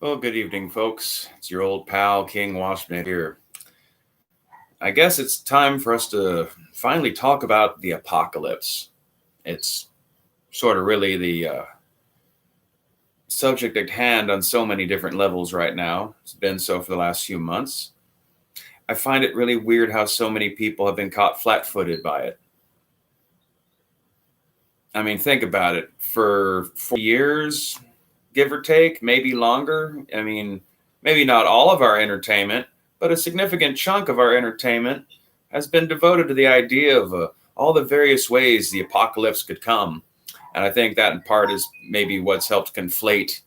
Well, good evening, folks. It's your old pal, King Washington here. I guess it's time for us to finally talk about the apocalypse. It's sort of really the subject at hand on so many different levels right now. It's been so for the last few months. I find it really weird how so many people have been caught flat footed by it. I mean, think about it. For 4 years, give or take, maybe longer. I mean, maybe not all of our entertainment, but a significant chunk of our entertainment has been devoted to the idea of all the various ways the apocalypse could come. And I think that in part is maybe what's helped conflate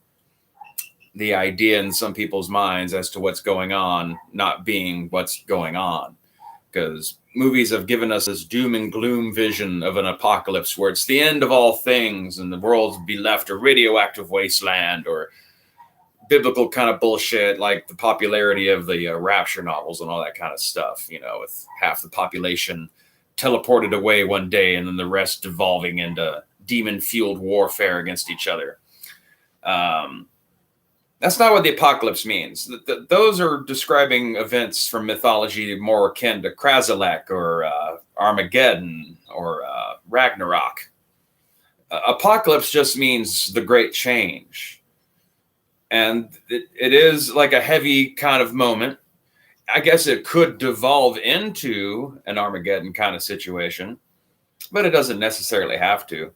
the idea in some people's minds as to what's going on, not being what's going on. Because movies have given us this doom and gloom vision of an apocalypse where it's the end of all things and the world will be left a radioactive wasteland, or biblical kind of bullshit like the popularity of the Rapture novels and all that kind of stuff, with half the population teleported away one day and then the rest devolving into demon-fueled warfare against each other. That's not what the apocalypse means. Those are describing events from mythology more akin to Krasilek or Armageddon or Ragnarok. Apocalypse just means the great change. And it is like a heavy kind of moment. I guess it could devolve into an Armageddon kind of situation, but it doesn't necessarily have to.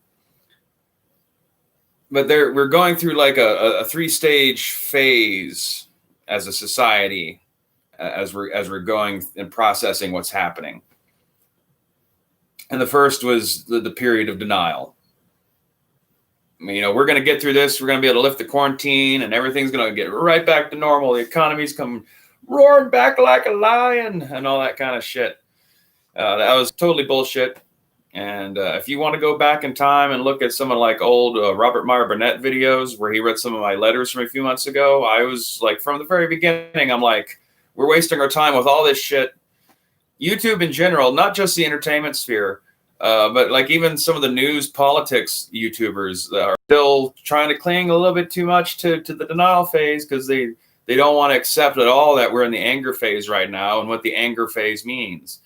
But we're going through like a three-stage phase as a society, as we're going and processing what's happening. And the first was the period of denial. I mean, we're going to get through this. We're going to be able to lift the quarantine, and everything's going to get right back to normal. The economy's come roaring back like a lion, and all that kind of shit. That was totally bullshit. And if you want to go back in time and look at some of like old Robert Meyer Burnett videos where he read some of my letters from a few months ago, I was like, from the very beginning, I'm like, we're wasting our time with all this shit. YouTube in general, not just the entertainment sphere, but like even some of the news politics YouTubers that are still trying to cling a little bit too much to the denial phase because they don't want to accept at all that we're in the anger phase right now and what the anger phase means.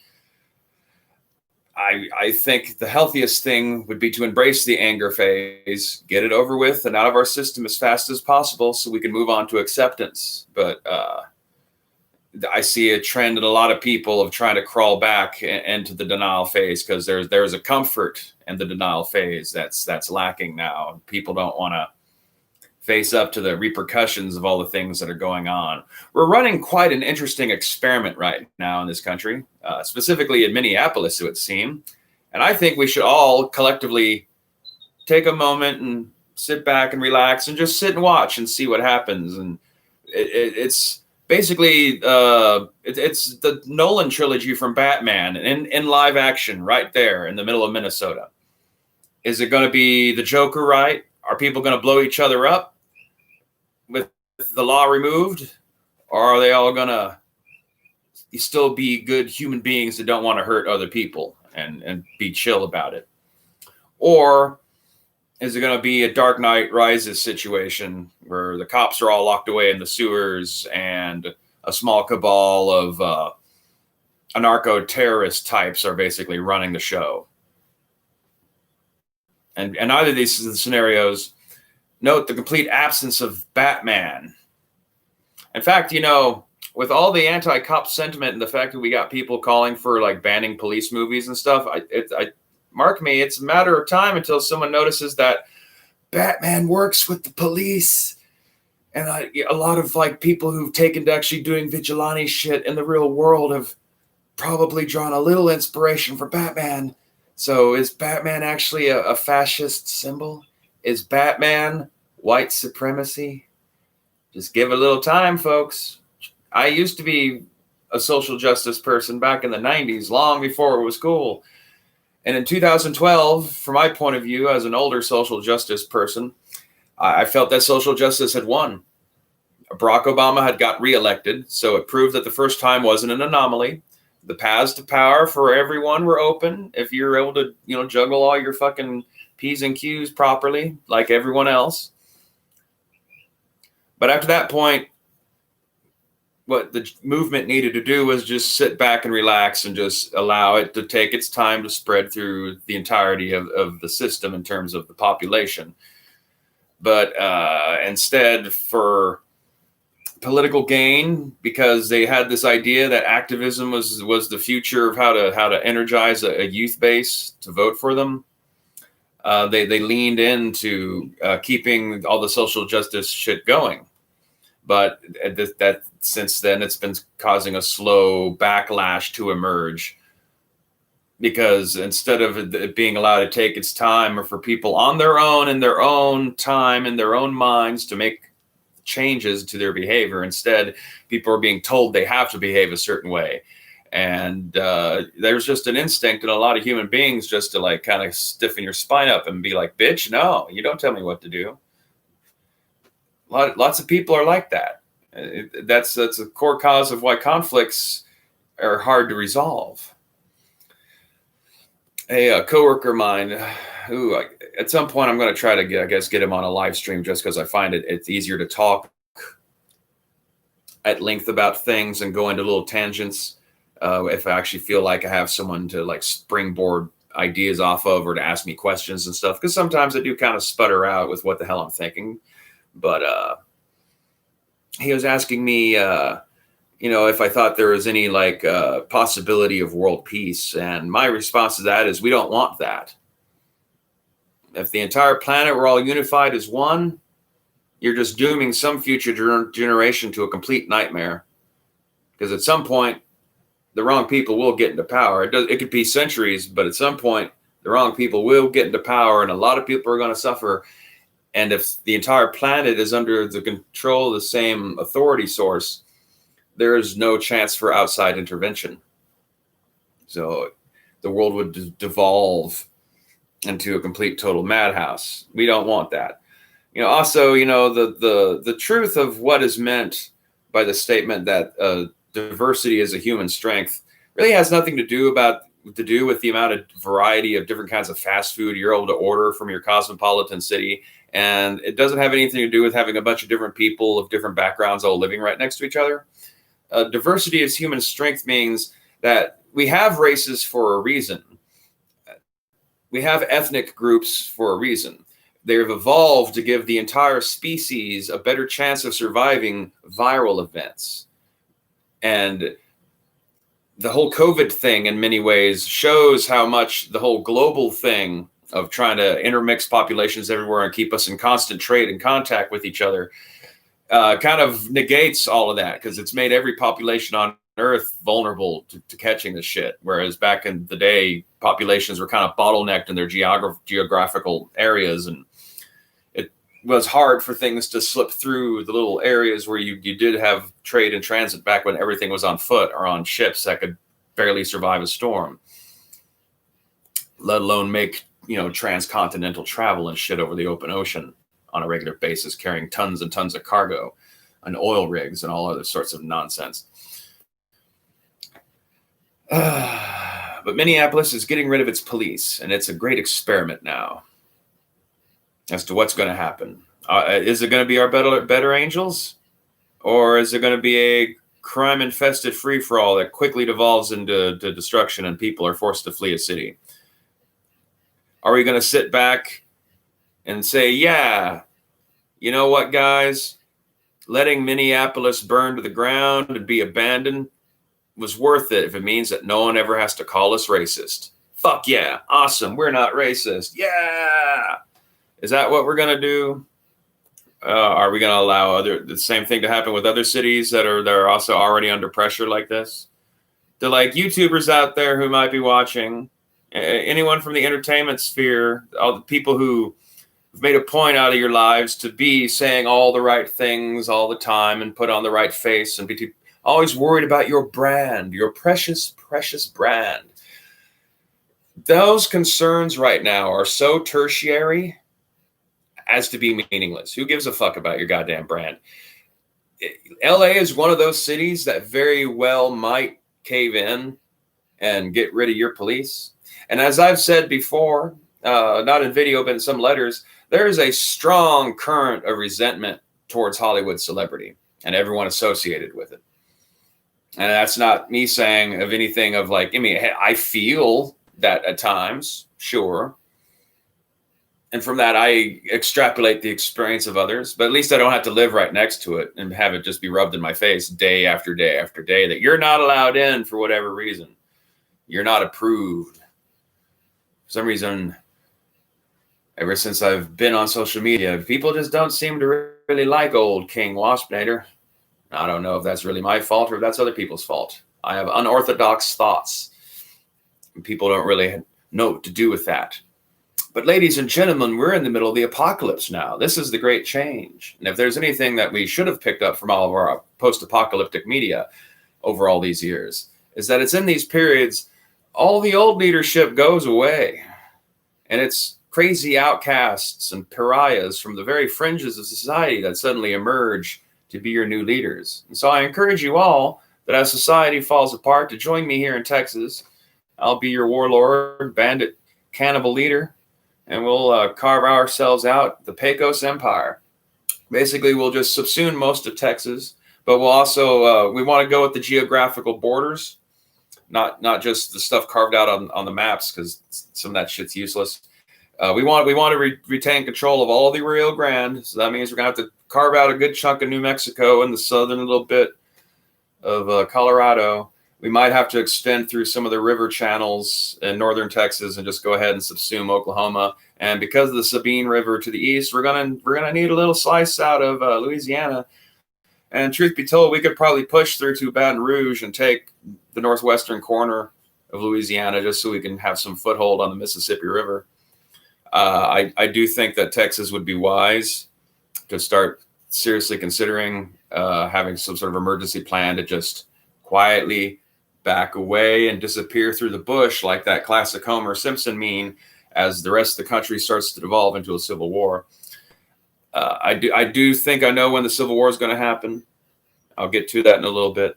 I think the healthiest thing would be to embrace the anger phase, get it over with and out of our system as fast as possible so we can move on to acceptance. But I see a trend in a lot of people of trying to crawl back into the denial phase because there's a comfort in the denial phase that's lacking now. People don't want to face up to the repercussions of all the things that are going on. We're running quite an interesting experiment right now in this country, specifically in Minneapolis, it would seem. And I think we should all collectively take a moment and sit back and relax and just sit and watch and see what happens. And it's basically, it's the Nolan trilogy from Batman in live action right there in the middle of Minnesota. Is it going to be the Joker, right? Are people going to blow each other up with the law removed, or are they all gonna still be good human beings that don't want to hurt other people and be chill about it? Or is it going to be a Dark Knight Rises situation where the cops are all locked away in the sewers and a small cabal of anarcho-terrorist types are basically running the show? And either of these scenarios, note the complete absence of Batman. In fact, with all the anti-cop sentiment and the fact that we got people calling for like banning police movies and stuff, I mark me, it's a matter of time until someone notices that Batman works with the police. And a lot of like people who've taken to actually doing vigilante shit in the real world have probably drawn a little inspiration for Batman. So is Batman actually a fascist symbol? Is Batman white supremacy? Just give it a little time, folks. I used to be a social justice person back in the 90s, long before it was cool. And in 2012, from my point of view, as an older social justice person, I felt that social justice had won. Barack Obama had got reelected, so it proved that the first time wasn't an anomaly. The paths to power for everyone were open if you're able to, juggle all your fucking P's and Q's properly, like everyone else. But after that point, what the movement needed to do was just sit back and relax and just allow it to take its time to spread through the entirety of the system in terms of the population. But instead, for political gain, because they had this idea that activism was the future of how to energize a youth base to vote for them, they leaned into keeping all the social justice shit going. But that since then, it's been causing a slow backlash to emerge, because instead of it being allowed to take its time, or for people on their own, in their own time, in their own minds, to make changes to their behavior, instead people are being told they have to behave a certain way. And there's just an instinct in a lot of human beings just to like kind of stiffen your spine up and be like, bitch, no, you don't tell me what to do. Lots of people are like that. That's a core cause of why conflicts are hard to resolve. A coworker of mine, who at some point I'm going to try to get him on a live stream, just because I find it's easier to talk at length about things and go into little tangents. If I actually feel like I have someone to like springboard ideas off of, or to ask me questions and stuff, because sometimes I do kind of sputter out with what the hell I'm thinking. But he was asking me, if I thought there was any like possibility of world peace. And my response to that is, we don't want that. If the entire planet were all unified as one, you're just dooming some future generation to a complete nightmare. Because at some point, the wrong people will get into power. It could be centuries, but at some point, the wrong people will get into power, and a lot of people are going to suffer. And if the entire planet is under the control of the same authority source, there is no chance for outside intervention. So the world would devolve into a complete total madhouse. We don't want that. Also, the truth of what is meant by the statement that diversity is a human strength really has nothing to do with the amount of variety of different kinds of fast food you're able to order from your cosmopolitan city. And it doesn't have anything to do with having a bunch of different people of different backgrounds all living right next to each other. Diversity as human strength means that we have races for a reason. We have ethnic groups for a reason. They've evolved to give the entire species a better chance of surviving viral events. And the whole COVID thing, in many ways, shows how much the whole global thing of trying to intermix populations everywhere and keep us in constant trade and contact with each other kind of negates all of that, because it's made every population on Earth vulnerable to catching this shit. Whereas back in the day, populations were kind of bottlenecked in their geographical areas, and it was hard for things to slip through the little areas where you did have trade and transit back when everything was on foot or on ships that could barely survive a storm, let alone make transcontinental travel and shit over the open ocean on a regular basis, carrying tons and tons of cargo and oil rigs and all other sorts of nonsense. But Minneapolis is getting rid of its police, and it's a great experiment now as to what's going to happen. Is it going to be our better angels, or is it going to be a crime-infested free-for-all that quickly devolves into destruction and people are forced to flee a city? Are we going to sit back and say, yeah, you know what, guys? Letting Minneapolis burn to the ground and be abandoned was worth it if it means that no one ever has to call us racist. Fuck yeah. Awesome. We're not racist. Yeah. Is that what we're going to do? Are we going to allow the same thing to happen with other cities that are also already under pressure like this? To like YouTubers out there who might be watching, anyone from the entertainment sphere, all the people who have made a point out of your lives to be saying all the right things all the time and put on the right face and be always worried about your brand, your precious, precious brand. Those concerns right now are so tertiary as to be meaningless. Who gives a fuck about your goddamn brand? LA is one of those cities that very well might cave in and get rid of your police. And as I've said before, not in video, but in some letters, there is a strong current of resentment towards Hollywood celebrity and everyone associated with it. And that's not me saying of anything of like, I mean, I feel that at times, sure. And from that, I extrapolate the experience of others, but at least I don't have to live right next to it and have it just be rubbed in my face day after day after day that you're not allowed in for whatever reason. You're not approved. For some reason, ever since I've been on social media, people just don't seem to really like old King Waspinator. I don't know if that's really my fault or if that's other people's fault. I have unorthodox thoughts. People don't really know what to do with that. But ladies and gentlemen, we're in the middle of the apocalypse now. This is the great change. And if there's anything that we should have picked up from all of our post-apocalyptic media over all these years, is that it's in these periods, all the old leadership goes away. And it's crazy outcasts and pariahs from the very fringes of society that suddenly emerge to be your new leaders. And so I encourage you all that as society falls apart to join me here in Texas. I'll be your warlord, bandit, cannibal leader. And we'll carve ourselves out the Pecos Empire. Basically, we'll just subsume most of Texas, but we'll also we want to go with the geographical borders, not just the stuff carved out on the maps, because some of that shit's useless. We want to retain control of all of the Rio Grande, so that means we're gonna have to carve out a good chunk of New Mexico and the southern little bit of Colorado. We might have to extend through some of the river channels in northern Texas and just go ahead and subsume Oklahoma. And because of the Sabine River to the east, we're gonna need a little slice out of Louisiana. And truth be told, we could probably push through to Baton Rouge and take the northwestern corner of Louisiana just so we can have some foothold on the Mississippi River. I do think that Texas would be wise to start seriously considering having some sort of emergency plan to just quietly back away and disappear through the bush like that classic Homer Simpson meme as the rest of the country starts to devolve into a civil war. I do think I know when the Civil War is going to happen. I'll get to that in a little bit.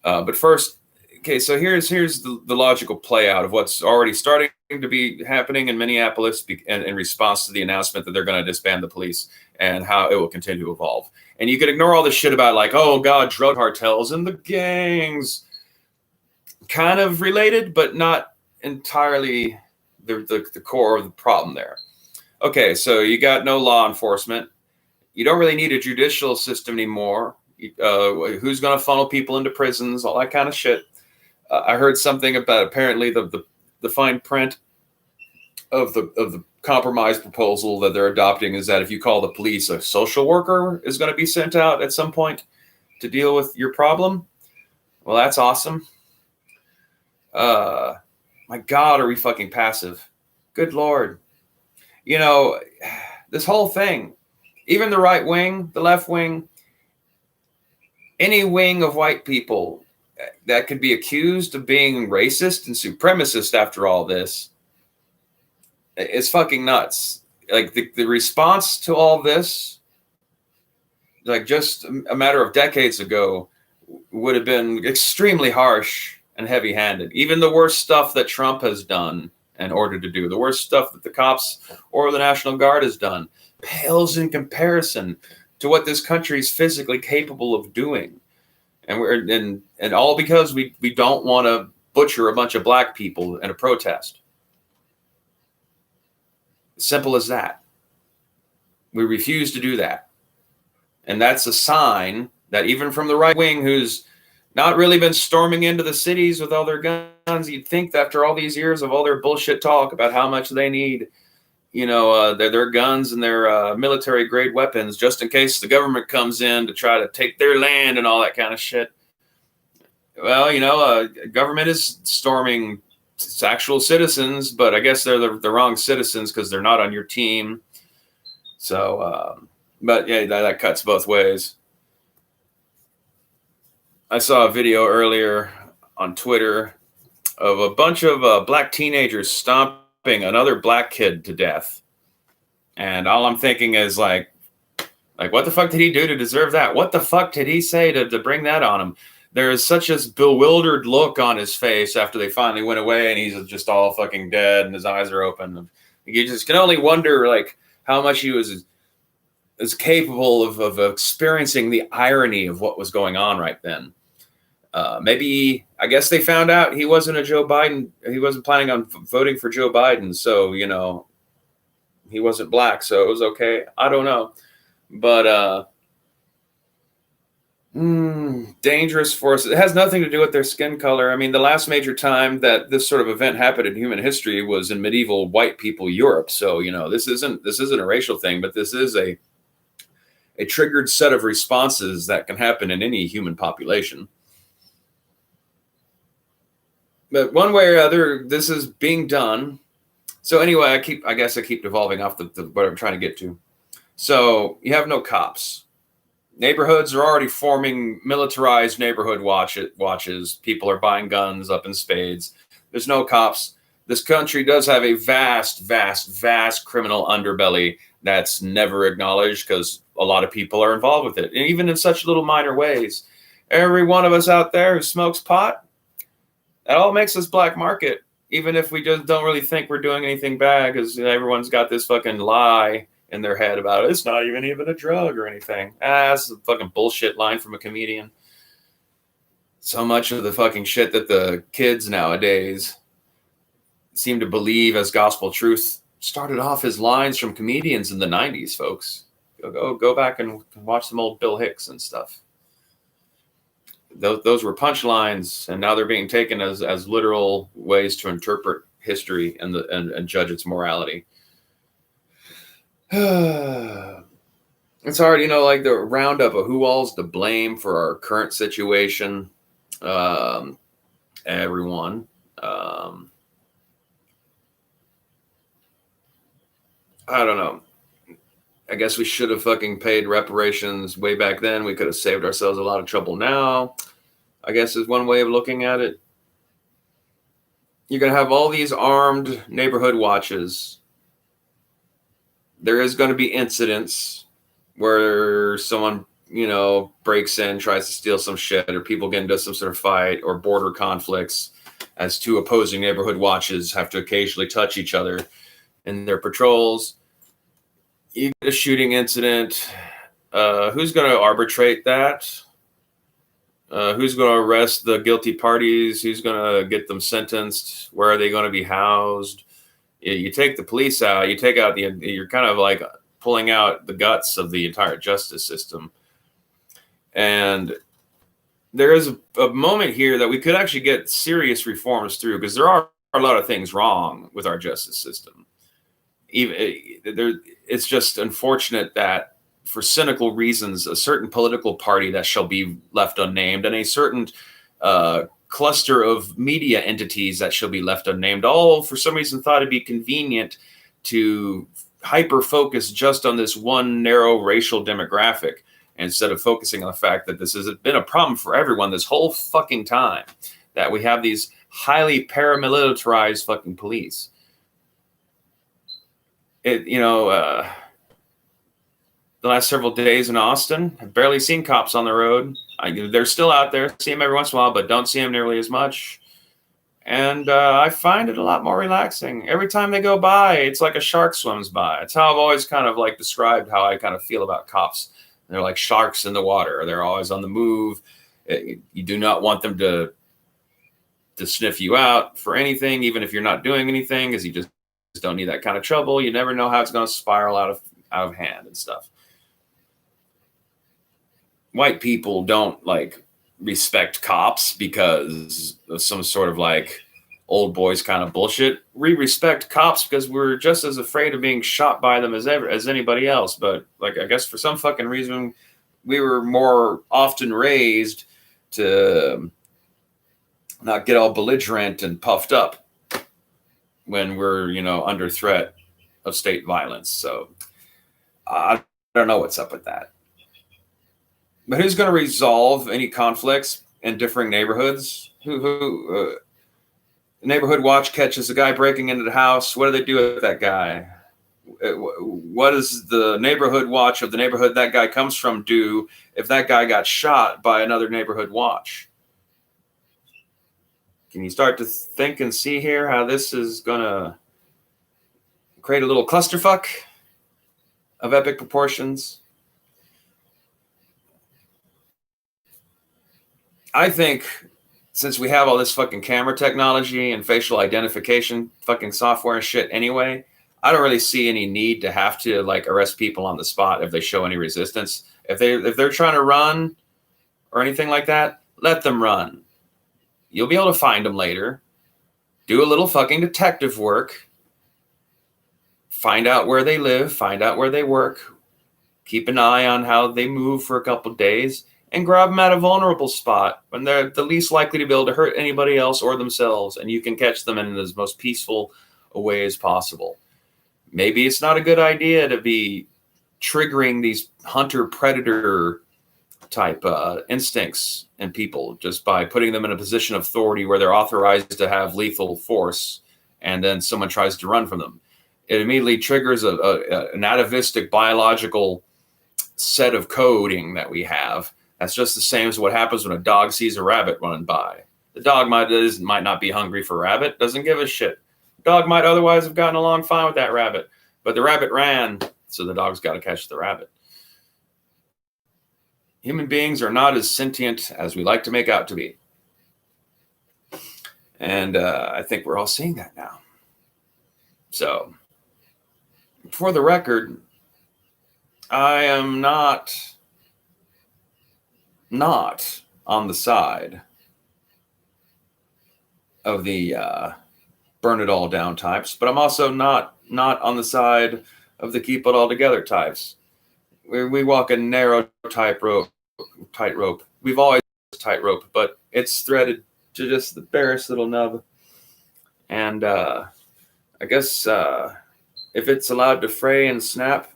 But first, okay, so here's the logical play out of what's already starting to be happening in Minneapolis in response to the announcement that they're going to disband the police and how it will continue to evolve. And you could ignore all this shit about like, oh God, drug cartels and the gangs. Kind of related, but not entirely the core of the problem there. Okay, so you got no law enforcement. You don't really need a judicial system anymore. Who's going to funnel people into prisons, all that kind of shit. I heard something about apparently the fine print of the compromise proposal that they're adopting is that if you call the police, a social worker is going to be sent out at some point to deal with your problem. Well, that's awesome. My God, are we fucking passive? Good Lord. You know, this whole thing, even the right wing, the left wing, any wing of white people that could be accused of being racist and supremacist after all this, it's fucking nuts. Like the response to all this, like just a matter of decades ago, would have been extremely harsh and heavy-handed. Even the worst stuff that Trump has done in order to do, the worst stuff that the cops or the National Guard has done, pales in comparison to what this country is physically capable of doing. And and all because we don't want to butcher a bunch of black people in a protest. Simple as that. We refuse to do that. And that's a sign that even from the right wing, who's not really been storming into the cities with all their guns, you'd think that after all these years of all their bullshit talk about how much they need, you know, their guns and their military grade weapons, just in case the government comes in to try to take their land and all that kind of shit. Well, you know, government is storming actual citizens, but I guess they're the wrong citizens because they're not on your team. So, but yeah, that cuts both ways. I saw a video earlier on Twitter of a bunch of black teenagers stomping another black kid to death. And all I'm thinking is like, what the fuck did he do to deserve that? What the fuck did he say to bring that on him? There is such a bewildered look on his face after they finally went away and he's just all fucking dead and his eyes are open. You just can only wonder like how much he was is capable of experiencing the irony of what was going on right then. Maybe, I guess they found out he wasn't a Joe Biden. He wasn't planning on voting for Joe Biden. So, he wasn't black. So it was okay. I don't know. But dangerous forces. It has nothing to do with their skin color. I mean, the last major time that this sort of event happened in human history was in medieval white people Europe. So, this isn't a racial thing, but this is a triggered set of responses that can happen in any human population. But one way or other, this is being done. So anyway, I guess I keep devolving off the what I'm trying to get to. So you have no cops. Neighborhoods are already forming militarized neighborhood watches. People are buying guns up in spades. There's no cops. This country does have a vast, vast, vast criminal underbelly that's never acknowledged because a lot of people are involved with it, and even in such little minor ways. Every one of us out there who smokes pot, that all makes us black market, even if we just don't really think we're doing anything bad, because everyone's got this fucking lie in their head about it. It's not even a drug or anything. That's a fucking bullshit line from a comedian. So much of the fucking shit that the kids nowadays seem to believe as gospel truth started off as lines from comedians in the 90s, folks. Go back and watch some old Bill Hicks and stuff. Those were punchlines, and now they're being taken as literal ways to interpret history and judge its morality. It's hard, like the roundup of who all's to blame for our current situation. Everyone. I don't know. I guess we should have fucking paid reparations way back then. We could have saved ourselves a lot of trouble now, I guess is one way of looking at it. You're going to have all these armed neighborhood watches. There is going to be incidents where someone, breaks in, tries to steal some shit, or people get into some sort of fight, or border conflicts as two opposing neighborhood watches have to occasionally touch each other in their patrols. You get a shooting incident. Who's going to arbitrate that? Who's going to arrest the guilty parties? Who's going to get them sentenced? Where are they going to be housed? You take the police out. You're kind of like pulling out the guts of the entire justice system. And there is a moment here that we could actually get serious reforms through, because there are a lot of things wrong with our justice system. It's just unfortunate that for cynical reasons, a certain political party that shall be left unnamed and a certain cluster of media entities that shall be left unnamed, all for some reason thought it'd be convenient to hyper focus just on this one narrow racial demographic, instead of focusing on the fact that this has been a problem for everyone this whole fucking time, that we have these highly paramilitarized fucking police. The last several days in Austin, I've barely seen cops on the road. They're still out there. See them every once in a while, but don't see them nearly as much. And I find it a lot more relaxing. Every time they go by, it's like a shark swims by. It's how I've always kind of like described how I kind of feel about cops. They're like sharks in the water. They're always on the move. You do not want them to sniff you out for anything, even if you're not doing anything, because you just don't need that kind of trouble. You never know how it's going to spiral out of hand and stuff. White people don't respect cops because of some sort of old boys kind of bullshit. We respect cops because we're just as afraid of being shot by them as anybody else. But I guess for some fucking reason, we were more often raised to not get all belligerent and puffed up when we're, under threat of state violence. So I don't know what's up with that. But who's going to resolve any conflicts in differing neighborhoods? Neighborhood watch catches a guy breaking into the house. What do they do with that guy? What does the neighborhood watch of the neighborhood that guy comes from do if that guy got shot by another neighborhood watch? Can you start to think and see here how this is going to create a little clusterfuck of epic proportions? I think since we have all this fucking camera technology and facial identification fucking software and shit anyway, I don't really see any need to have to like arrest people on the spot if they show any resistance. If they're trying to run or anything like that, let them run. You'll be able to find them later. Do a little fucking detective work. Find out where they live, find out where they work. Keep an eye on how they move for a couple days and grab them at a vulnerable spot when they're the least likely to be able to hurt anybody else or themselves, and you can catch them in as most peaceful a way as possible. Maybe it's not a good idea to be triggering these hunter-predator type instincts in people just by putting them in a position of authority where they're authorized to have lethal force, and then someone tries to run from them. It immediately triggers an atavistic biological set of coding that we have. That's just the same as what happens when a dog sees a rabbit running by. The dog might not be hungry for rabbit, doesn't give a shit. The dog might otherwise have gotten along fine with that rabbit, but the rabbit ran, so the dog's got to catch the rabbit. Human beings are not as sentient as we like to make out to be. And I think we're all seeing that now. So, for the record, I am not on the side of the burn it all down types, but I'm also not on the side of the keep it all together types. We walk a narrow tightrope. We've always tightrope, but it's threaded to just the barest little nub. And I guess if it's allowed to fray and snap,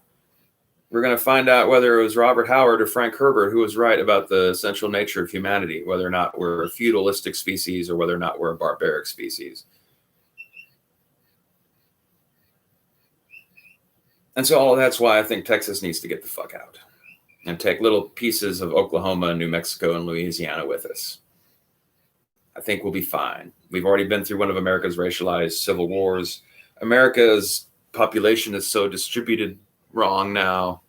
we're going to find out whether it was Robert Howard or Frank Herbert who was right about the essential nature of humanity, whether or not we're a feudalistic species or whether or not we're a barbaric species. And so that's why I think Texas needs to get the fuck out and take little pieces of Oklahoma and New Mexico and Louisiana with us. I think we'll be fine. We've already been through one of America's racialized civil wars. America's population is so distributed wrong now.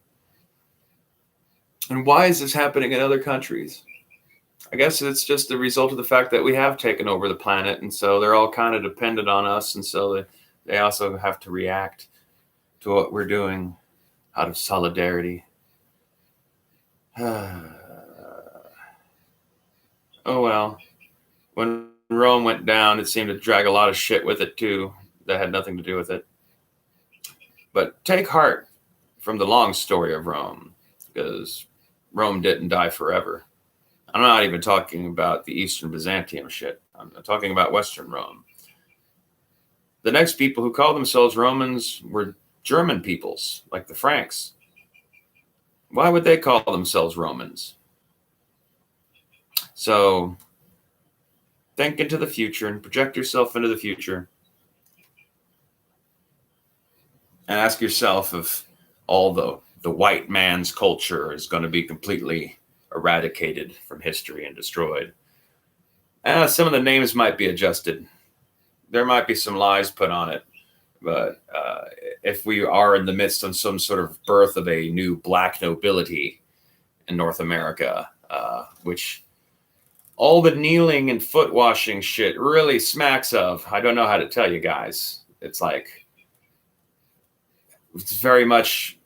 And why is this happening in other countries? I guess it's just the result of the fact that we have taken over the planet, and so they're all kind of dependent on us, and so they also have to react to what we're doing out of solidarity. Oh well. When Rome went down, it seemed to drag a lot of shit with it too that had nothing to do with it. But take heart from the long story of Rome, because Rome didn't die forever. I'm not even talking about the Eastern Byzantium shit. I'm talking about Western Rome. The next people who called themselves Romans were German peoples, like the Franks. Why would they call themselves Romans? So think into the future and project yourself into the future. And ask yourself if all the white man's culture is going to be completely eradicated from history and destroyed. Some of the names might be adjusted. There might be some lies put on it. But if we are in the midst of some sort of birth of a new black nobility in North America, which all the kneeling and foot washing shit really smacks of, I don't know how to tell you guys. It's like, it's very much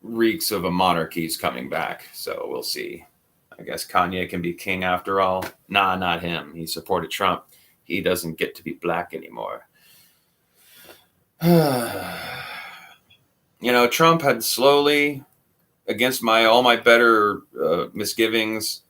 reeks of a monarchy's coming back. So we'll see. I guess Kanye can be king after all. Nah, not him. He supported Trump. He doesn't get to be black anymore. Trump had slowly, against all my better misgivings,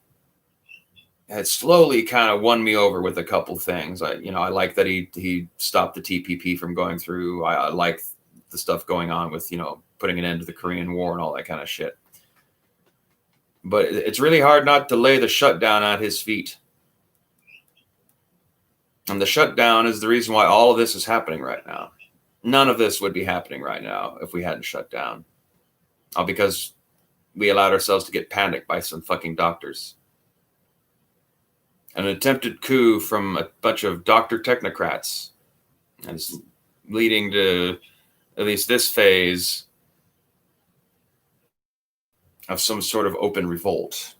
had slowly kind of won me over with a couple things. I like that he stopped the TPP from going through. I like the stuff going on with, putting an end to the Korean War and all that kind of shit. But it's really hard not to lay the shutdown at his feet. And the shutdown is the reason why all of this is happening right now. None of this would be happening right now if we hadn't shut down. All because we allowed ourselves to get panicked by some fucking doctors. An attempted coup from a bunch of doctor technocrats is leading to at least this phase of some sort of open revolt.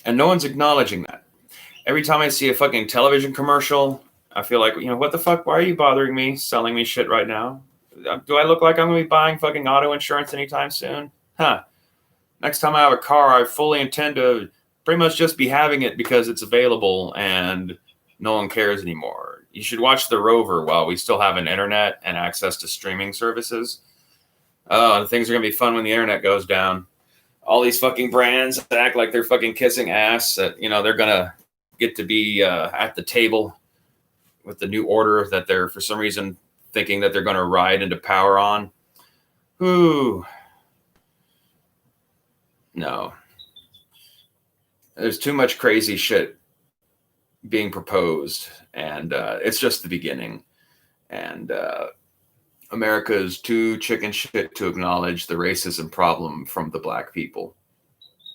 And no one's acknowledging that. Every time I see a fucking television commercial, I feel like, what the fuck? Why are you bothering me, selling me shit right now? Do I look like I'm going to be buying fucking auto insurance anytime soon? Huh. Next time I have a car, I fully intend to pretty much just be having it because it's available and no one cares anymore. You should watch The Rover while we still have an internet and access to streaming services. Oh, and things are going to be fun when the internet goes down. All these fucking brands act like they're fucking kissing ass that, they're going to get to be at the table with the new order that they're, for some reason, thinking that they're going to ride into power on. Ooh. No. There's too much crazy shit being proposed, and it's just the beginning. And America is too chicken shit to acknowledge the racism problem from the black people.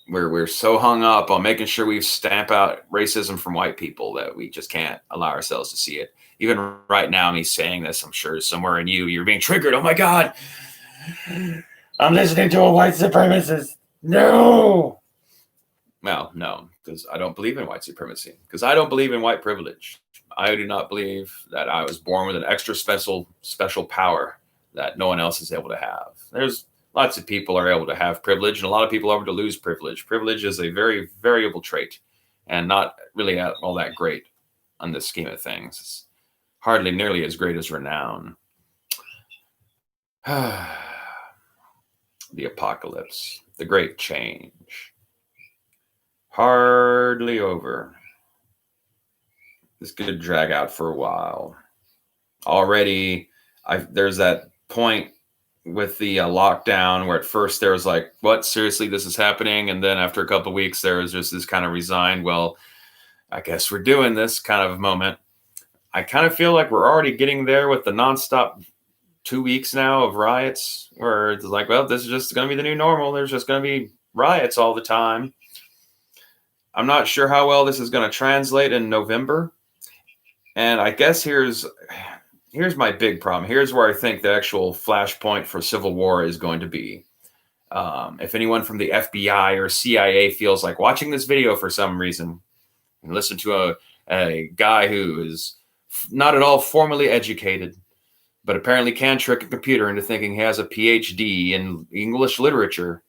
We're so hung up on making sure we stamp out racism from white people that we just can't allow ourselves to see it. Even right now, me saying this, I'm sure somewhere in you're being triggered. Oh my God, I'm listening to a white supremacist. No. Well, no, because I don't believe in white supremacy. Because I don't believe in white privilege. I do not believe that I was born with an extra special power that no one else is able to have. There's lots of people are able to have privilege, and a lot of people are able to lose privilege. Privilege is a very variable trait and not really all that great on the scheme of things. It's hardly nearly as great as renown. The apocalypse, the great change. Hardly over. This could drag out for a while. Already, there's that point with the lockdown where at first there was like, what, seriously, this is happening? And then after a couple of weeks, there was just this kind of resigned, well, I guess we're doing this kind of moment. I kind of feel like we're already getting there with the nonstop 2 weeks now of riots, where it's like, well, this is just going to be the new normal. There's just going to be riots all the time. I'm not sure how well this is going to translate in November. And I guess here's my big problem. Here's where I think the actual flashpoint for civil war is going to be. If anyone from the FBI or CIA feels like watching this video for some reason, and listen to a guy who is not at all formally educated, but apparently can trick a computer into thinking he has a PhD in English literature,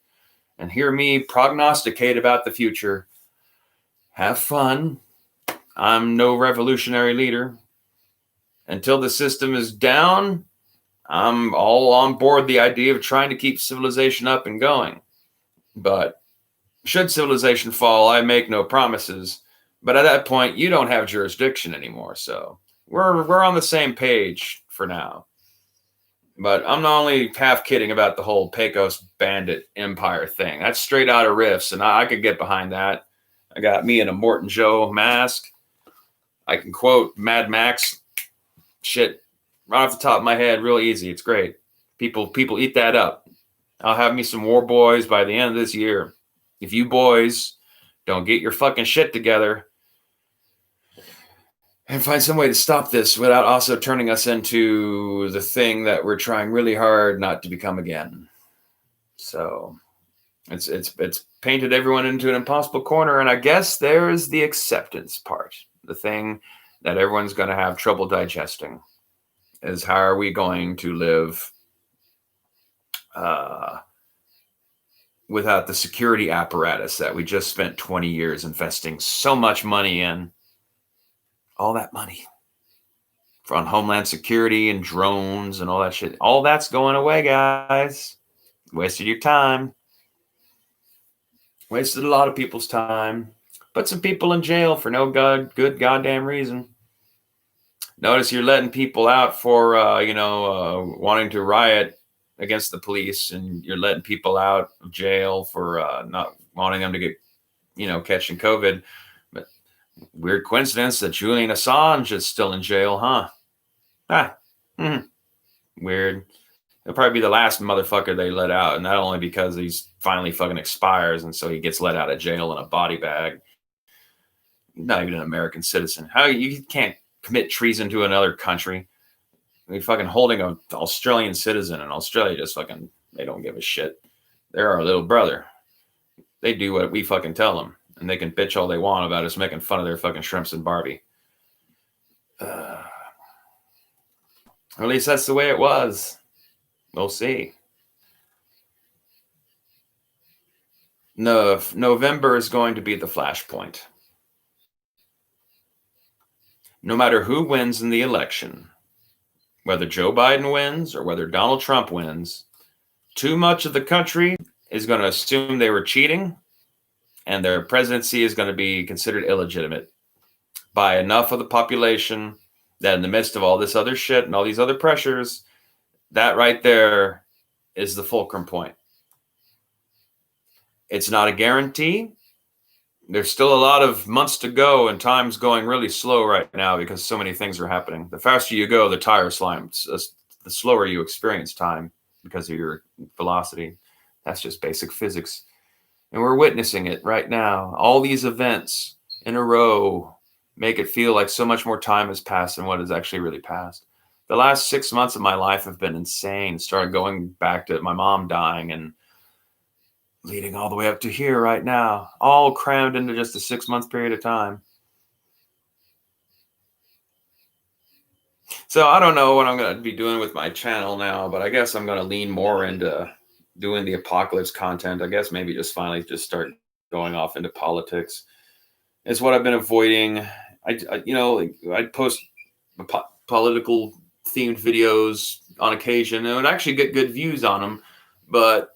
and hear me prognosticate about the future, have fun. I'm no revolutionary leader. Until the system is down, I'm all on board the idea of trying to keep civilization up and going. But should civilization fall, I make no promises. But at that point, you don't have jurisdiction anymore. So we're on the same page for now. But I'm not only half kidding about the whole Pecos bandit empire thing. That's straight out of riffs, and I could get behind that. I got me in a Immortan Joe mask. I can quote Mad Max shit right off the top of my head real easy. It's great. People eat that up. I'll have me some war boys by the end of this year. If you boys don't get your fucking shit together and find some way to stop this without also turning us into the thing that we're trying really hard not to become again. So it's painted everyone into an impossible corner, and I guess there's the acceptance part. The thing that everyone's going to have trouble digesting is, how are we going to live without the security apparatus that we just spent 20 years investing so much money in? All that money on Homeland Security and drones and all that shit. All that's going away, guys. Wasted your time. Wasted a lot of people's time. Put some people in jail for no good goddamn reason. Notice you're letting people out for, wanting to riot against the police, and you're letting people out of jail for not wanting them to get, catching COVID. But weird coincidence that Julian Assange is still in jail, huh? Weird. He'll probably be the last motherfucker they let out, and not only because he's finally fucking expires, and so he gets let out of jail in a body bag. Not even an American citizen. How you can't commit treason to another country? You're fucking holding an Australian citizen, and Australia just fucking, they don't give a shit. They're our little brother. They do what we fucking tell them. and they can bitch all they want about us making fun of their fucking shrimps and Barbie. Or at least that's the way it was. We'll see. No, November is going to be the flashpoint. No matter who wins in the election, whether Joe Biden wins or whether Donald Trump wins, too much of the country is going to assume they were cheating, and their presidency is going to be considered illegitimate by enough of the population that in the midst of all this other shit and all these other pressures, that right there is the fulcrum point. It's not a guarantee. There's still a lot of months to go, and time's going really slow right now because so many things are happening. The faster you go, the tire slimes, the slower you experience time because of your velocity. That's just basic physics. And we're witnessing it right now. All these events in a row make it feel like so much more time has passed than what has actually really passed. The last 6 months of my life have been insane. Started going back to my mom dying and leading all the way up to here right now, all crammed into just a 6-month period of time. So I don't know what I'm going to be doing with my channel now, but I guess I'm going to lean more into doing the apocalypse content. I guess maybe just finally just start going off into politics. It's what I've been avoiding. I'd post political themed videos on occasion and would actually get good views on them, but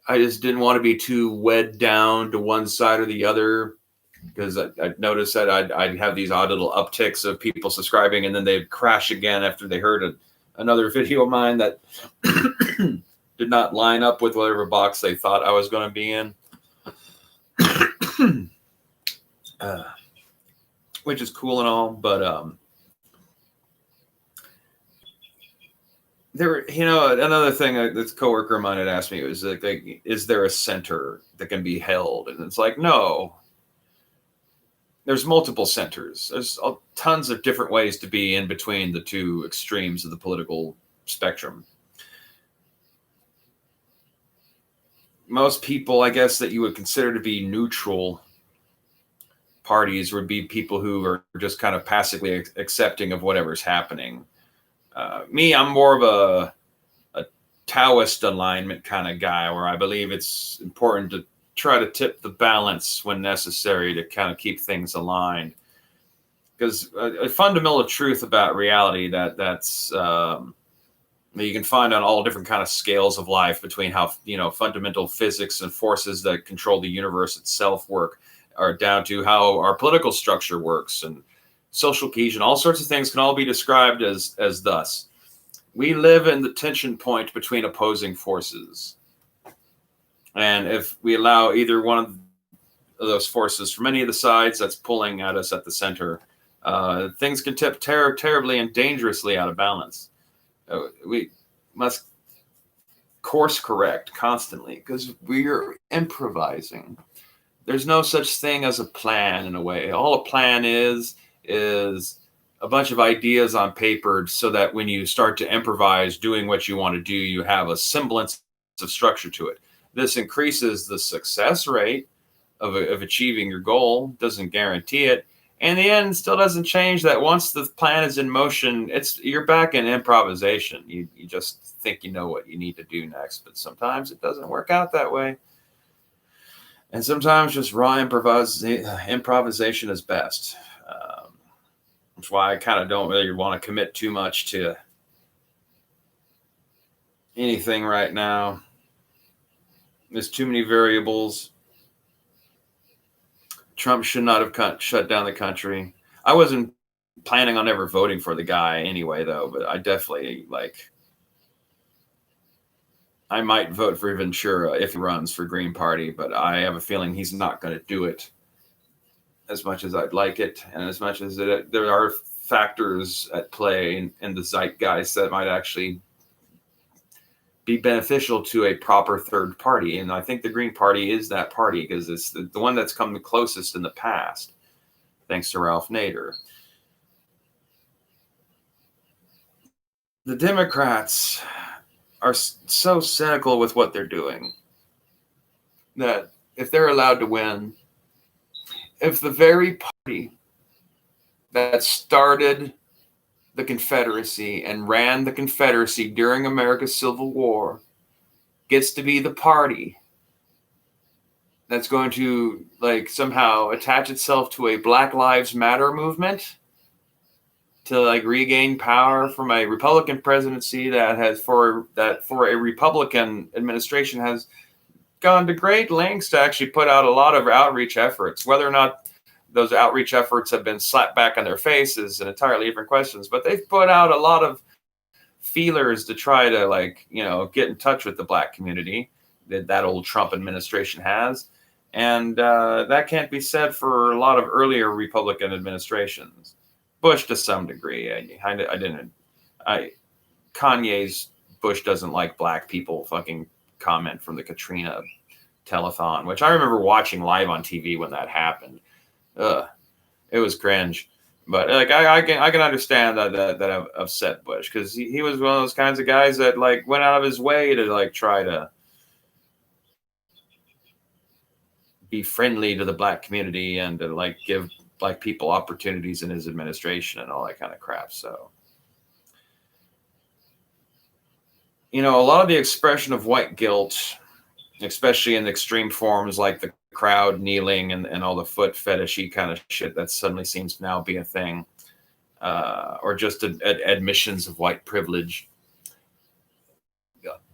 I just didn't want to be too wed down to one side or the other, because I noticed that I'd have these odd little upticks of people subscribing, and then they'd crash again after they heard another video of mine that did not line up with whatever box they thought I was going to be in. Which is cool and all, but there, another thing this coworker of mine had asked me was like, is there a center that can be held? And it's like, no. There's multiple centers. There's tons of different ways to be in between the two extremes of the political spectrum. Most people, I guess, that you would consider to be neutral parties would be people who are just kind of passively accepting of whatever's happening. Me, I'm more of a Taoist alignment kind of guy, where I believe it's important to try to tip the balance when necessary to kind of keep things aligned. Because a fundamental truth about reality that's you can find on all different kind of scales of life, between how fundamental physics and forces that control the universe itself work, are down to how our political structure works and social cohesion. All sorts of things can all be described as thus. We live in the tension point between opposing forces. And if we allow either one of those forces from any of the sides that's pulling at us at the center, things can tip terribly and dangerously out of balance. We must course correct constantly, because we're improvising. There's no such thing as a plan, in a way. All a plan is a bunch of ideas on paper, so that when you start to improvise doing what you want to do, you have a semblance of structure to it. This increases the success rate of achieving your goal, doesn't guarantee it. And the end still doesn't change that once the plan is in motion, you're back in improvisation. You just think you know what you need to do next, but sometimes it doesn't work out that way. And sometimes just raw improvisation is best. That's why I kind of don't really want to commit too much to anything right now. There's too many variables. Trump should not have shut down the country. I wasn't planning on ever voting for the guy anyway, though, but I definitely, I might vote for Ventura if he runs for Green Party, but I have a feeling he's not going to do it, as much as I'd like it, and as much as there are factors at play in the zeitgeist that might actually be beneficial to a proper third party. And I think the Green Party is that party, because it's the one that's come the closest in the past, thanks to Ralph Nader. The Democrats are so cynical with what they're doing that if they're allowed to win, if the very party that started the Confederacy and ran the Confederacy during America's Civil War gets to be the party that's going to like somehow attach itself to a Black Lives Matter movement to like regain power from a Republican presidency that has for a Republican administration has gone to great lengths to actually put out a lot of outreach efforts. Whether or not those outreach efforts have been slapped back on their faces and entirely different questions, but they've put out a lot of feelers to try to like, get in touch with the Black community that old Trump administration has. And that can't be said for a lot of earlier Republican administrations. Bush to some degree. Kanye's Bush doesn't like Black people fucking comment from the Katrina telethon, which I remember watching live on TV when that happened. It was cringe. But like I can understand that upset Bush, because he was one of those kinds of guys that like went out of his way to like try to be friendly to the Black community and to like give Black people opportunities in his administration and all that kind of crap. So, a lot of the expression of white guilt, especially in extreme forms like the crowd kneeling and all the foot fetishy kind of shit that suddenly seems to now be a thing, or just admissions of white privilege.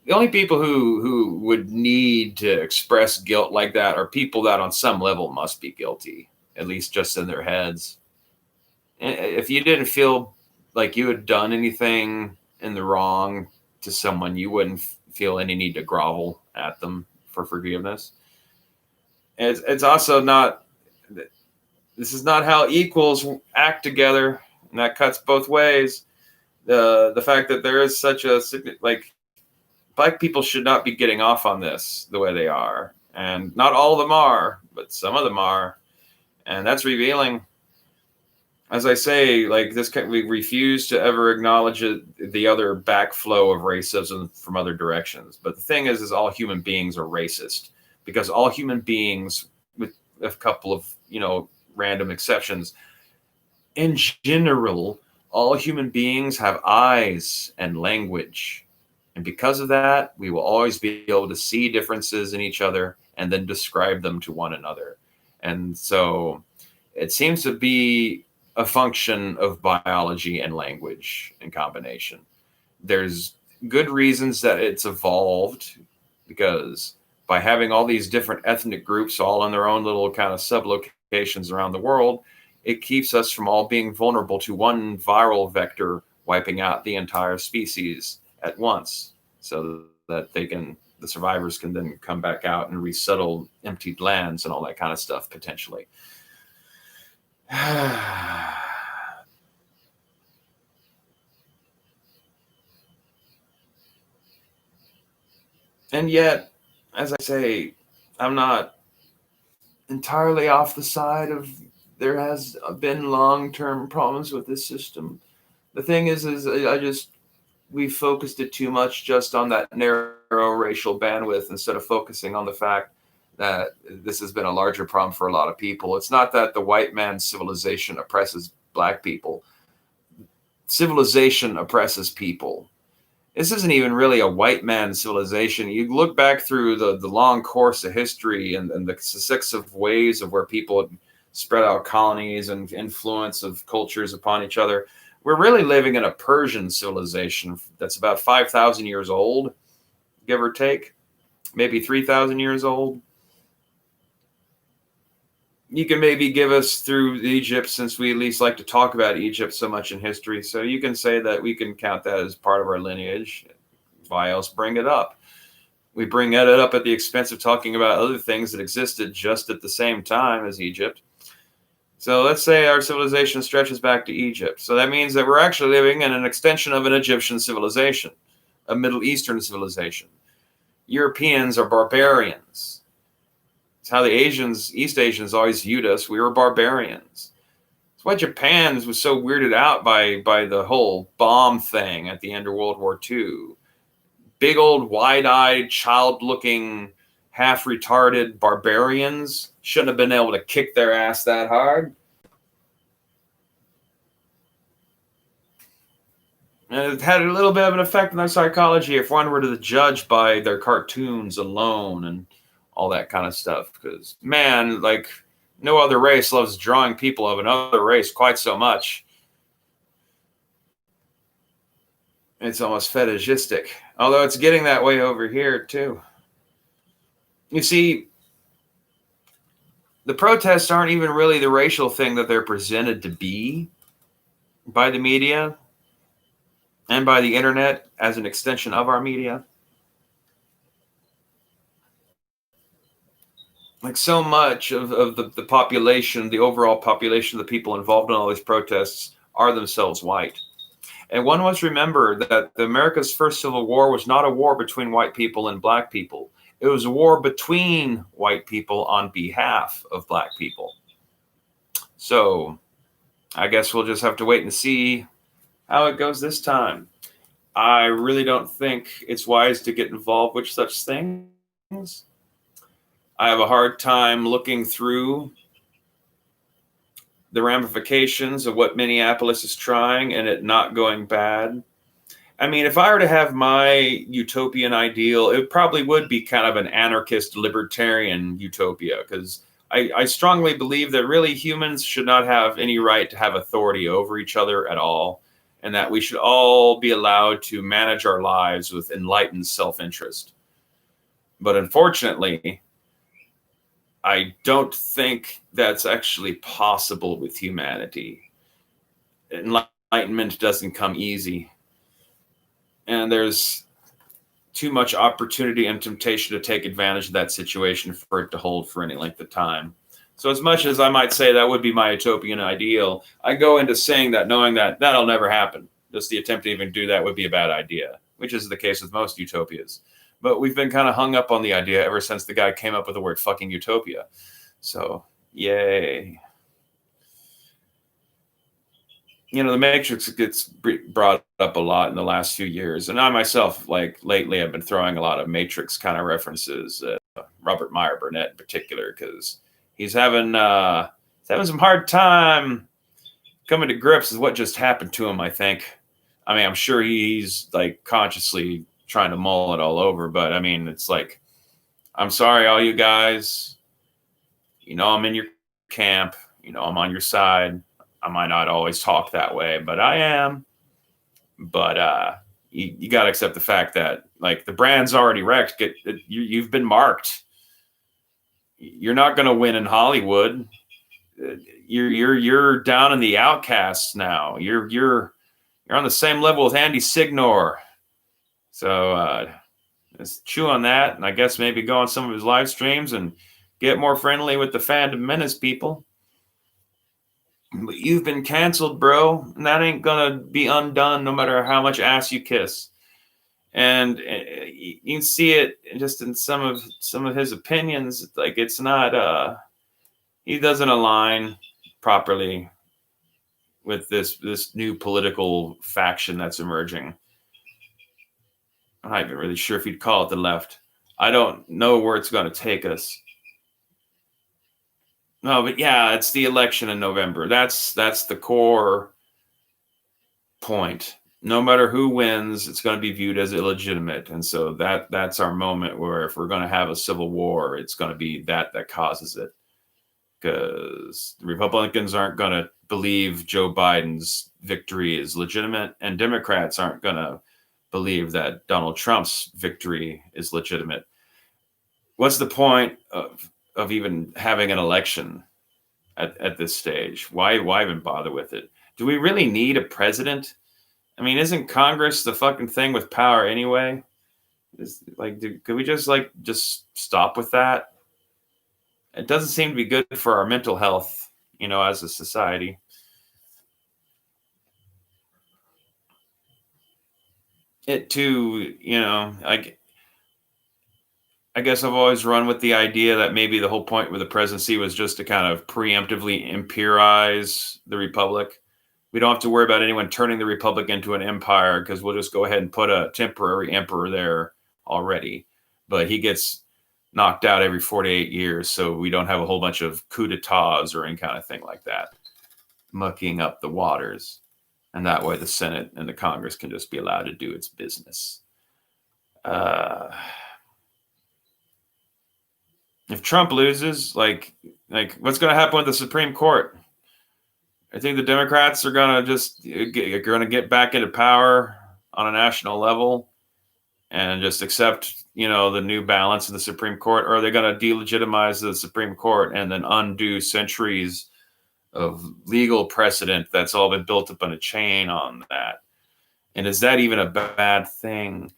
The only people who would need to express guilt like that are people that on some level must be guilty, at least just in their heads. If you didn't feel like you had done anything in the wrong to someone, you wouldn't feel any need to grovel at them for forgiveness. It's also not, this is not how equals act together, and that cuts both ways. The fact that there is such a, like, Black people should not be getting off on this the way they are. And not all of them are, but some of them are. And that's revealing. As I say, like we refuse to ever acknowledge the other backflow of racism from other directions. But the thing is all human beings are racist, because all human beings, with a couple of, random exceptions, in general, all human beings have eyes and language. And because of that, we will always be able to see differences in each other and then describe them to one another. And so it seems to be a function of biology and language in combination. There's good reasons that it's evolved, because by having all these different ethnic groups all in their own little kind of sublocations around the world, it keeps us from all being vulnerable to one viral vector wiping out the entire species at once, so that the survivors can then come back out and resettle emptied lands and all that kind of stuff potentially. And yet, as I say, I'm not entirely off the side of there has been long-term problems with this system. The thing is we focused it too much just on that narrow racial bandwidth instead of focusing on the fact that this has been a larger problem for a lot of people. It's not that the white man's civilization oppresses Black people. Civilization oppresses people. This isn't even really a white man's civilization. You look back through the long course of history and the successive ways of where people spread out colonies and influence of cultures upon each other. We're really living in a Persian civilization that's about 5,000 years old, give or take, maybe 3,000 years old. You can maybe give us through Egypt, since we at least like to talk about Egypt so much in history. So you can say that we can count that as part of our lineage. Why else bring it up? We bring it up at the expense of talking about other things that existed just at the same time as Egypt. So let's say our civilization stretches back to Egypt. So that means that we're actually living in an extension of an Egyptian civilization, a Middle Eastern civilization. Europeans are barbarians. It's how the East Asians always viewed us. We were barbarians. That's why Japan was so weirded out by the whole bomb thing at the end of World War II. Big old wide-eyed, child-looking half retarded barbarians shouldn't have been able to kick their ass that hard. And it had a little bit of an effect on their psychology if one were to judge by their cartoons alone and all that kind of stuff. Because, man, like, no other race loves drawing people of another race quite so much. It's almost fetishistic. Although it's getting that way over here, too. You see, the protests aren't even really the racial thing that they're presented to be by the media and by the internet as an extension of our media. Like, so much of the population, the overall population of the people involved in all these protests are themselves white. And one must remember that America's first Civil War was not a war between white people and black people. It was a war between white people on behalf of black people. So I guess we'll just have to wait and see how it goes this time. I really don't think it's wise to get involved with such things. I have a hard time looking through the ramifications of what Minneapolis is trying and it not going bad. I mean, if I were to have my utopian ideal, it probably would be kind of an anarchist libertarian utopia, because I strongly believe that really humans should not have any right to have authority over each other at all, and that we should all be allowed to manage our lives with enlightened self-interest. But unfortunately, I don't think that's actually possible with humanity. Enlightenment doesn't come easy. And there's too much opportunity and temptation to take advantage of that situation for it to hold for any length of time. So as much as I might say that would be my utopian ideal, I go into saying that knowing that that'll never happen. Just the attempt to even do that would be a bad idea, which is the case with most utopias. But we've been kind of hung up on the idea ever since the guy came up with the word fucking utopia. So, yay. You know, the Matrix gets brought up a lot in the last few years. And I myself, like, lately I've been throwing a lot of Matrix kind of references, Robert Meyer Burnett in particular, because he's having some hard time coming to grips with what just happened to him, I think. I mean, I'm sure he's, like, consciously trying to mull it all over, but I mean, it's like, I'm sorry, all you guys, you know, I'm in your camp, you know, I'm on your side. I might not always talk that way, but I am. But you got to accept the fact that, like, the brand's already wrecked. You've been marked. You're not going to win in Hollywood. You're down in the outcasts now. You're on the same level with Andy Signor. So just chew on that, and I guess maybe go on some of his live streams and get more friendly with the Fandom Menace people. But you've been canceled, bro, and that ain't gonna be undone no matter how much ass you kiss. And you can see it just in some of his opinions. Like, it's not he doesn't align properly with this new political faction that's emerging. I'm not even really sure if you'd call it the left. I don't know where it's going to take us. No, but yeah, it's the election in November. That's the core point. No matter who wins, it's going to be viewed as illegitimate. And so that's our moment where if we're going to have a civil war, it's going to be that causes it. Because the Republicans aren't going to believe Joe Biden's victory is legitimate, and Democrats aren't going to believe that Donald Trump's victory is legitimate. What's the point of even having an election at this stage? Why even bother with it? Do we really need a president? I mean, isn't Congress the fucking thing with power anyway? Could we just stop with that? It doesn't seem to be good for our mental health, you know, as a society. It too, you know, I guess I've always run with the idea that maybe the whole point with the presidency was just to kind of preemptively imperialize the republic. We don't have to worry about anyone turning the republic into an empire, because we'll just go ahead and put a temporary emperor there already. But he gets knocked out every 4 to 8 years, so we don't have a whole bunch of coup d'etats or any kind of thing like that mucking up the waters. And that way the Senate and the Congress can just be allowed to do its business. If Trump loses, like what's going to happen with the Supreme Court? I think the Democrats are going to just get back into power on a national level and just accept, the new balance in the Supreme Court, or are they going to delegitimize the Supreme Court and then undo centuries of legal precedent that's all been built up on a chain on that? And is that even a bad thing?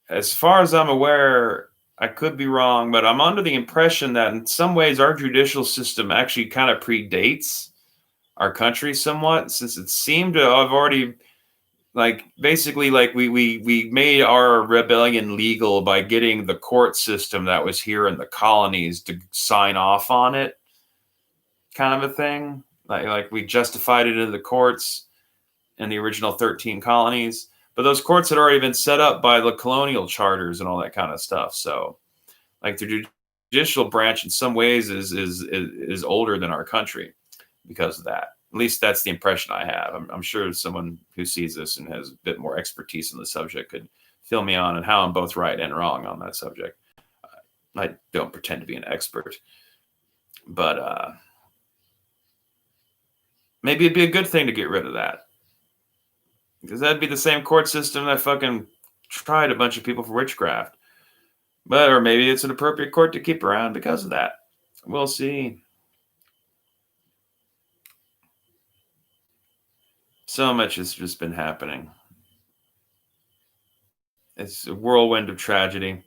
As far as I'm aware, I could be wrong, but I'm under the impression that in some ways our judicial system actually kind of predates our country somewhat, since it seemed to have already basically we made our rebellion legal by getting the court system that was here in the colonies to sign off on it, kind of a thing. Like we justified it in the courts in the original 13 colonies, but those courts had already been set up by the colonial charters and all that kind of stuff. So like the judicial branch in some ways is older than our country because of that. At least that's the impression I have. I'm sure someone who sees this and has a bit more expertise on the subject could fill me on how I'm both right and wrong on that subject. I don't pretend to be an expert, but maybe it'd be a good thing to get rid of that, because that'd be the same court system that fucking tried a bunch of people for witchcraft. Or maybe it's an appropriate court to keep around because of that. We'll see. So much has just been happening. It's a whirlwind of tragedy.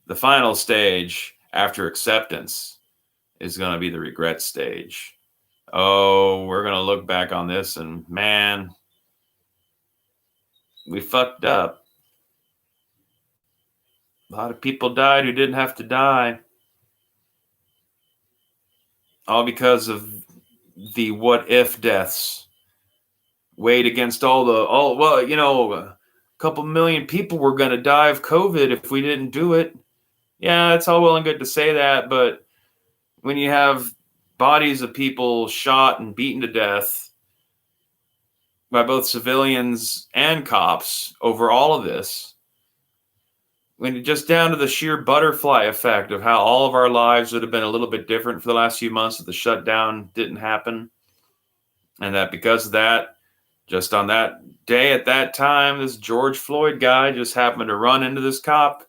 The final stage after acceptance is going to be the regret stage. Oh, we're going to look back on this and, man, we fucked up. A lot of people died who didn't have to die. All because of the what if deaths weighed against a couple million people were going to die of COVID if we didn't do it. Yeah, it's all well and good to say that, but when you have bodies of people shot and beaten to death by both civilians and cops over all of this, when you're just down to the sheer butterfly effect of how all of our lives would have been a little bit different for the last few months if the shutdown didn't happen, and that because of that, just on that day at that time, this George Floyd guy just happened to run into this cop.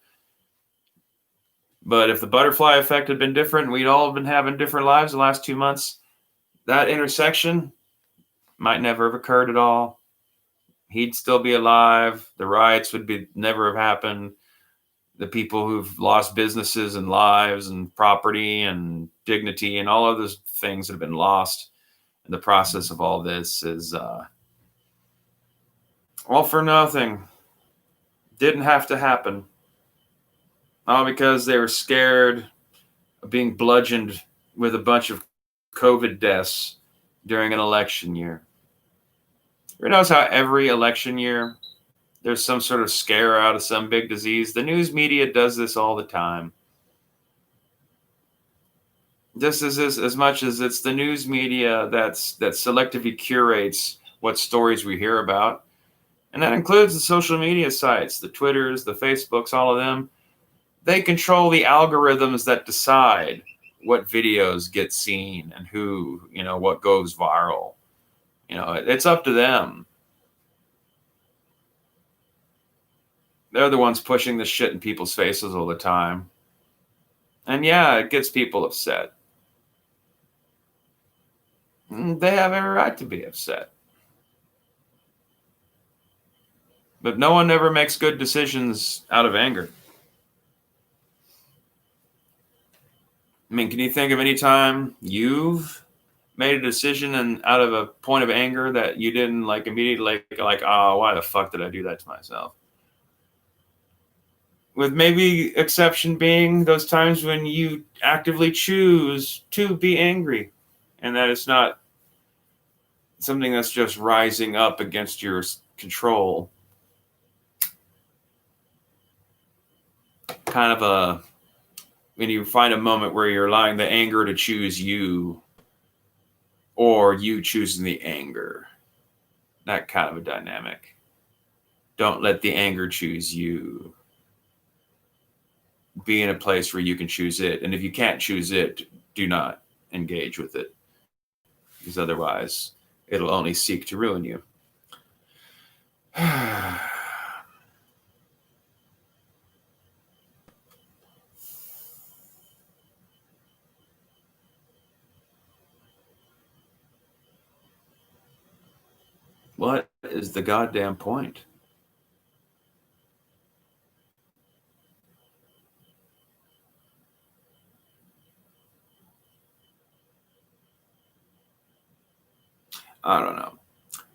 But if the butterfly effect had been different, we'd all been having different lives the last 2 months, that intersection might never have occurred at all. He'd still be alive. The riots would never have happened. The people who've lost businesses and lives and property and dignity and all of those things that have been lost in the process of all this is all for nothing. Didn't have to happen. All because they were scared of being bludgeoned with a bunch of COVID deaths during an election year. Who knows how every election year there's some sort of scare out of some big disease? The news media does this all the time. Just as much as it's the news media that selectively curates what stories we hear about. And that includes the social media sites, the Twitters, the Facebooks, all of them. They control the algorithms that decide what videos get seen and what goes viral. It's up to them. They're the ones pushing this shit in people's faces all the time. And yeah, it gets people upset. They have every right to be upset. But no one ever makes good decisions out of anger. I mean, can you think of any time you've made a decision and out of a point of anger that you didn't immediately oh, why the fuck did I do that to myself? With maybe exception being those times when you actively choose to be angry, and that it's not something that's just rising up against your control. kind of when you find a moment where you're allowing the anger to choose you, or you choosing the anger, that kind of a dynamic. Don't let the anger choose you. Be in a place where you can choose it. And if you can't choose it, do not engage with it, because otherwise it'll only seek to ruin you. What is the goddamn point? I don't know.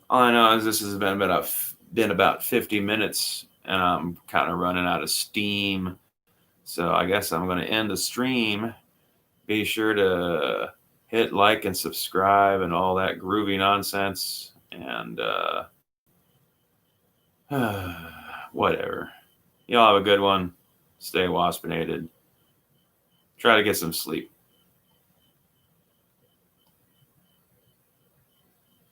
All I know is this has been about 50 minutes, and I'm kind of running out of steam. So I guess I'm going to end the stream. Be sure to hit like and subscribe and all that groovy nonsense. And whatever. Y'all have a good one. Stay waspinated. Try to get some sleep.